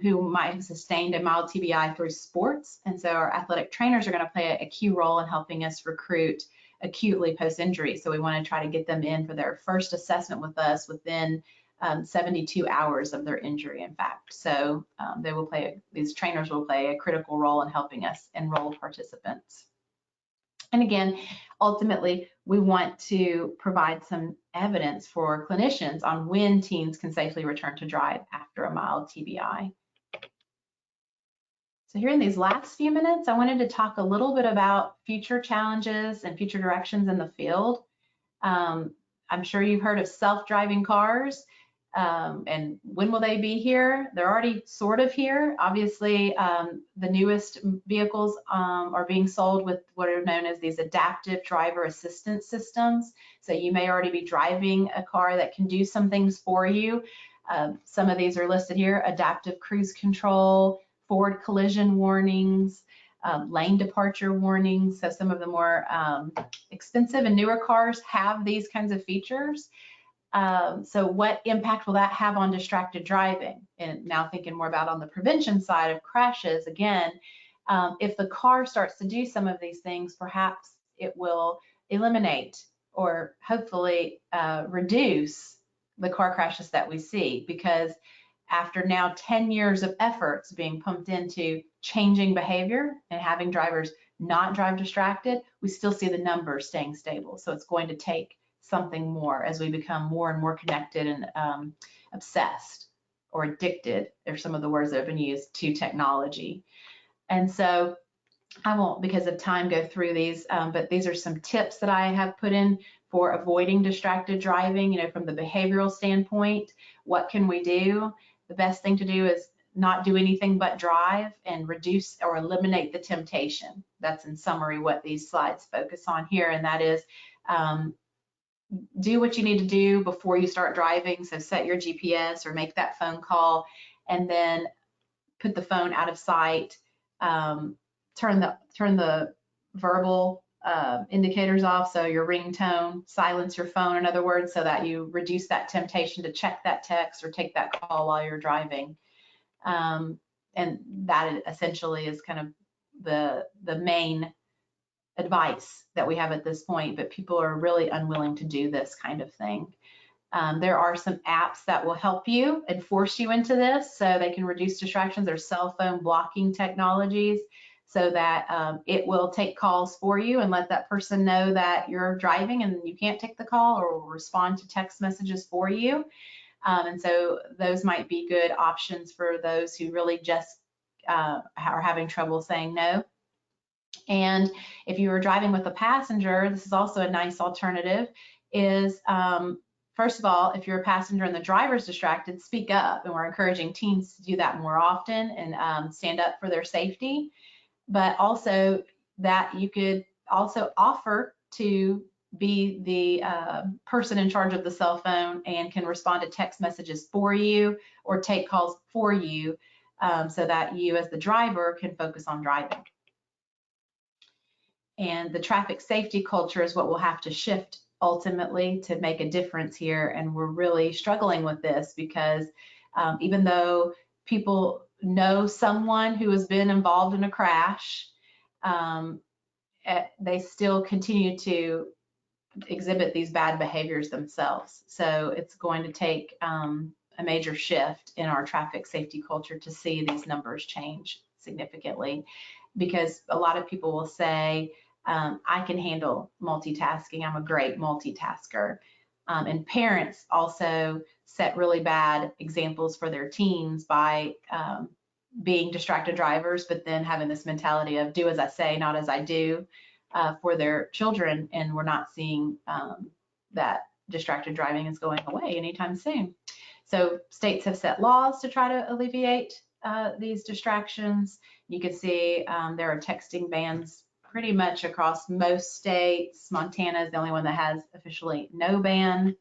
who might have sustained a mild TBI through sports. And so our athletic trainers are going to play a key role in helping us recruit acutely post-injury. So we want to try to get them in for their first assessment with us within 72 hours of their injury, in fact. So they will play, these trainers will play a critical role in helping us enroll participants. And again, ultimately, we want to provide some evidence for clinicians on when teens can safely return to drive after a mild TBI. So here in these last few minutes, I wanted to talk a little bit about future challenges and future directions in the field. I'm sure you've heard of self-driving cars. And when will they be here? They're already sort of here. Obviously, the newest vehicles are being sold with what are known as these adaptive driver assistance systems. So you may already be driving a car that can do some things for you. Some of these are listed here: adaptive cruise control, forward collision warnings, lane departure warnings. So some of the more expensive and newer cars have these kinds of features. So what impact will that have on distracted driving? And now thinking more about on the prevention side of crashes, again, if the car starts to do some of these things, perhaps it will eliminate or hopefully reduce the car crashes that we see, because after now 10 years of efforts being pumped into changing behavior and having drivers not drive distracted, we still see the numbers staying stable. So it's going to take something more as we become more and more connected and obsessed or addicted, are some of the words that have been used, to technology. And so I won't, because of time, go through these, but these are some tips that I have put in for avoiding distracted driving, you know, from the behavioral standpoint. What can we do? The best thing to do is not do anything but drive and reduce or eliminate the temptation. That's in summary what these slides focus on here, and that is do what you need to do before you start driving. So set your GPS or make that phone call, and then put the phone out of sight. Turn the verbal indicators off, so your ringtone, silence your phone, in other words, so that you reduce that temptation to check that text or take that call while you're driving. And that essentially is kind of the main advice that we have at this point, but people are really unwilling to do this kind of thing. There are some apps that will help you and force you into this, so they can reduce distractions. There's cell phone blocking technologies, so that it will take calls for you and let that person know that you're driving and you can't take the call, or will respond to text messages for you. And so those might be good options for those who really just are having trouble saying no. And if you were driving with a passenger, this is also a nice alternative, is first of all, if you're a passenger and the driver's distracted, speak up. And we're encouraging teens to do that more often and stand up for their safety. But also that you could also offer to be the person in charge of the cell phone and can respond to text messages for you or take calls for you, so that you as the driver can focus on driving. And the traffic safety culture is what we'll have to shift ultimately to make a difference here. And we're really struggling with this because even though people know someone who has been involved in a crash, they still continue to exhibit these bad behaviors themselves. So it's going to take a major shift in our traffic safety culture to see these numbers change significantly, because a lot of people will say, I can handle multitasking, I'm a great multitasker. And parents also set really bad examples for their teens by being distracted drivers, but then having this mentality of do as I say, not as I do for their children. And we're not seeing that distracted driving is going away anytime soon. So states have set laws to try to alleviate these distractions. You can see there are texting bans pretty much across most states. Montana is the only one that has officially no ban.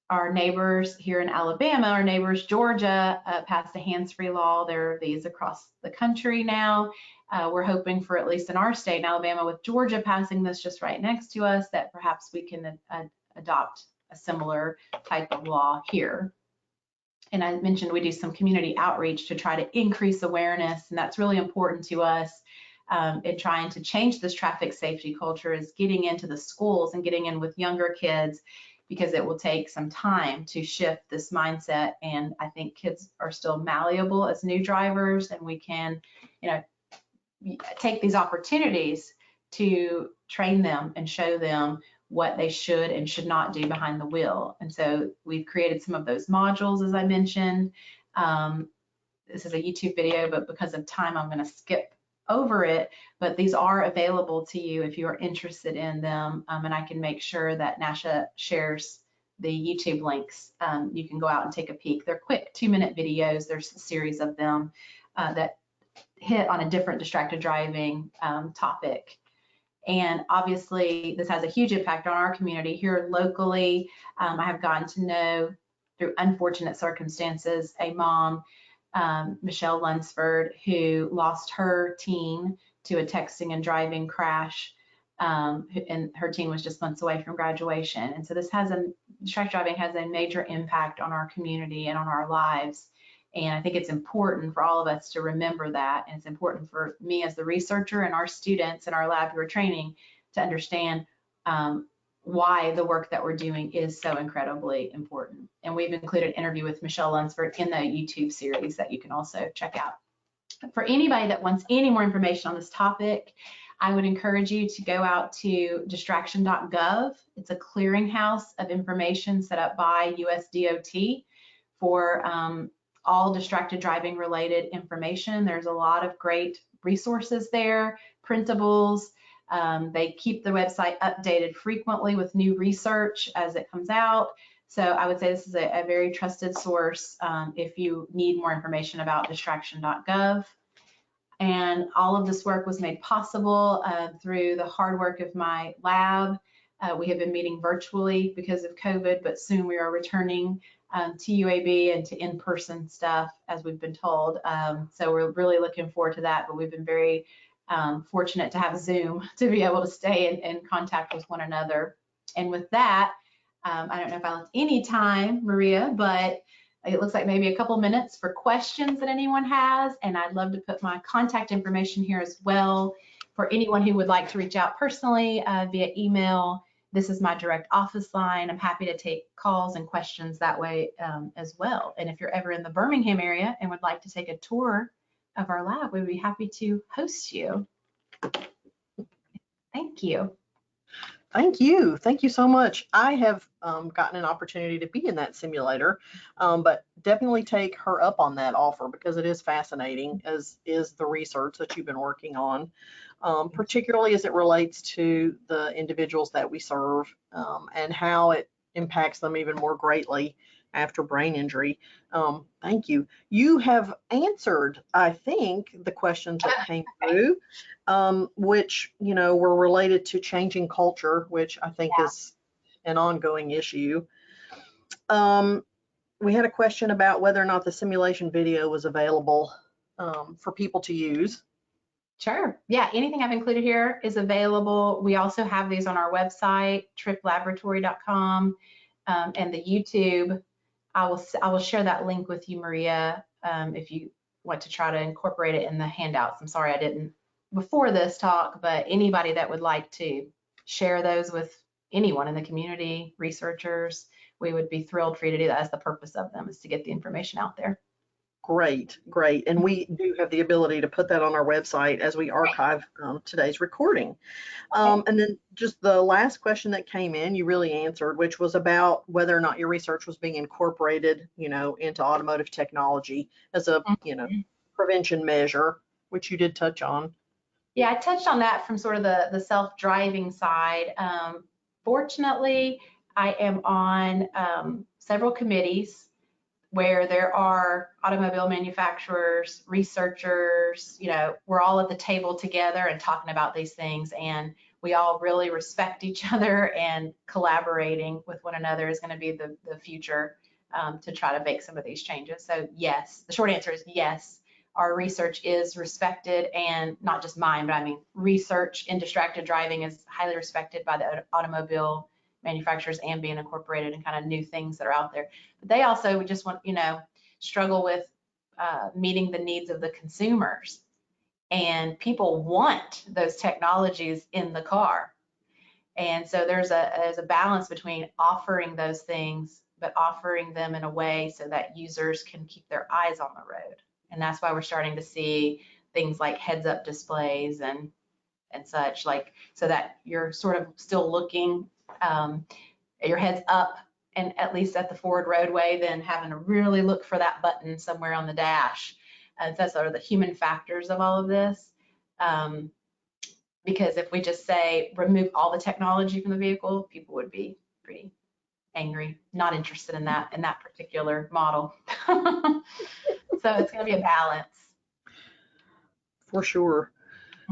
Our neighbors here in Alabama, our neighbors Georgia, passed a hands-free law. There are these across the country now. We're hoping for, at least in our state in Alabama, with Georgia passing this just right next to us, that perhaps we can adopt a similar type of law here. And I mentioned we do some community outreach to try to increase awareness, and that's really important to us. In trying to change this traffic safety culture, is getting into the schools and getting in with younger kids, because it will take some time to shift this mindset. And I think kids are still malleable as new drivers, and we can, you know, take these opportunities to train them and show them what they should and should not do behind the wheel. And so we've created some of those modules, as I mentioned. This is a YouTube video, but because of time, I'm going to skip over it, but these are available to you if you are interested in them, and I can make sure that NASHIA shares the YouTube links. You can go out and take a peek. They're quick 2-minute videos. There's a series of them that hit on a different distracted driving topic. And obviously, this has a huge impact on our community here locally. I have gotten to know, through unfortunate circumstances, a mom, Michelle Lunsford, who lost her teen to a texting and driving crash. And her teen was just months away from graduation. And so distracted driving has a major impact on our community and on our lives. And I think it's important for all of us to remember that. And it's important for me as the researcher and our students in our lab who are training to understand why the work that we're doing is so incredibly important. And we've included an interview with Michelle Lunsford in the YouTube series that you can also check out. For anybody that wants any more information on this topic, I would encourage you to go out to distraction.gov. It's a clearinghouse of information set up by USDOT for all distracted driving related information. There's a lot of great resources there, printables. They keep the website updated frequently with new research as it comes out. So I would say this is a very trusted source if you need more information about distraction.gov. And all of this work was made possible through the hard work of my lab. We have been meeting virtually because of COVID, but soon we are returning to UAB and to in-person stuff, as we've been told. So we're really looking forward to that, but we've been very fortunate to have Zoom to be able to stay in contact with one another. And with that, I don't know if I left any time, Maria, but it looks like maybe a couple minutes for questions that anyone has. And I'd love to put my contact information here as well for anyone who would like to reach out personally via email. This is my direct office line. I'm happy to take calls and questions that way as well. And if you're ever in the Birmingham area and would like to take a tour of our lab, we'd be happy to host you. Thank you. Thank you. Thank you so much. I have gotten an opportunity to be in that simulator, but definitely take her up on that offer because it is fascinating, as is the research that you've been working on, particularly as it relates to the individuals that we serve and how it impacts them even more greatly after brain injury. Thank you. You have answered, I think, the questions that came through, which, you know, were related to changing culture, which I think is an ongoing issue. We had a question about whether or not the simulation video was available for people to use. Sure. Yeah, anything I've included here is available. We also have these on our website, triplaboratory.com, and the YouTube. I will share that link with you, Maria, if you want to try to incorporate it in the handouts. I'm sorry I didn't before this talk, but anybody that would like to share those with anyone in the community, researchers, we would be thrilled for you to do that. That's the purpose of them, is to get the information out there. Great, great. And we do have the ability to put that on our website as we archive today's recording. And then just the last question that came in, you really answered, which was about whether or not your research was being incorporated, you know, into automotive technology as a, you know, prevention measure, which you did touch on. Yeah, I touched on that from sort of the self-driving side. Fortunately, I am on several committees where there are automobile manufacturers, researchers, you know, we're all at the table together and talking about these things, and we all really respect each other, and collaborating with one another is going to be the future to try to make some of these changes. So yes, the short answer is yes, our research is respected, and not just mine, but I mean research in distracted driving is highly respected by the automobile manufacturers and being incorporated in kind of new things that are out there. But they also just want, you know, struggle with meeting the needs of the consumers. And people want those technologies in the car. And so there's a balance between offering those things, but offering them in a way so that users can keep their eyes on the road. And that's why we're starting to see things like heads-up displays and such, like, so that you're sort of still looking, your head's up and at least at the forward roadway, then having to really look for that button somewhere on the dash. And that's sort of the human factors of all of this. Because if we just say remove all the technology from the vehicle, people would be pretty angry, not interested in that particular model. So it's going to be a balance. For sure.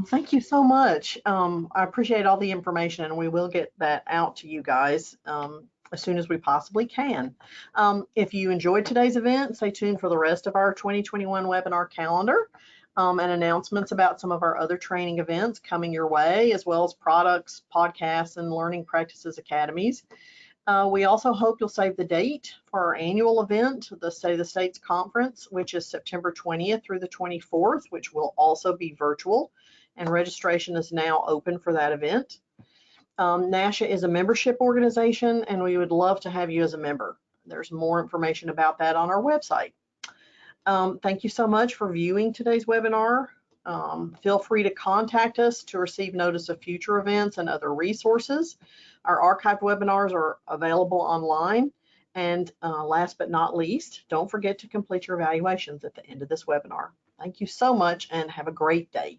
Thank you so much. I appreciate all the information, and we will get that out to you guys as soon as we possibly can. If you enjoyed today's event, stay tuned for the rest of our 2021 webinar calendar and announcements about some of our other training events coming your way, as well as products, podcasts, and learning practices academies. We also hope you'll save the date for our annual event, the State of the States Conference, which is September 20th through the 24th, which will also be virtual, and registration is now open for that event. NASHIA is a membership organization, and we would love to have you as a member. There's more information about that on our website. Thank you so much for viewing today's webinar. Feel free to contact us to receive notice of future events and other resources. Our archived webinars are available online. And last but not least, don't forget to complete your evaluations at the end of this webinar. Thank you so much and have a great day.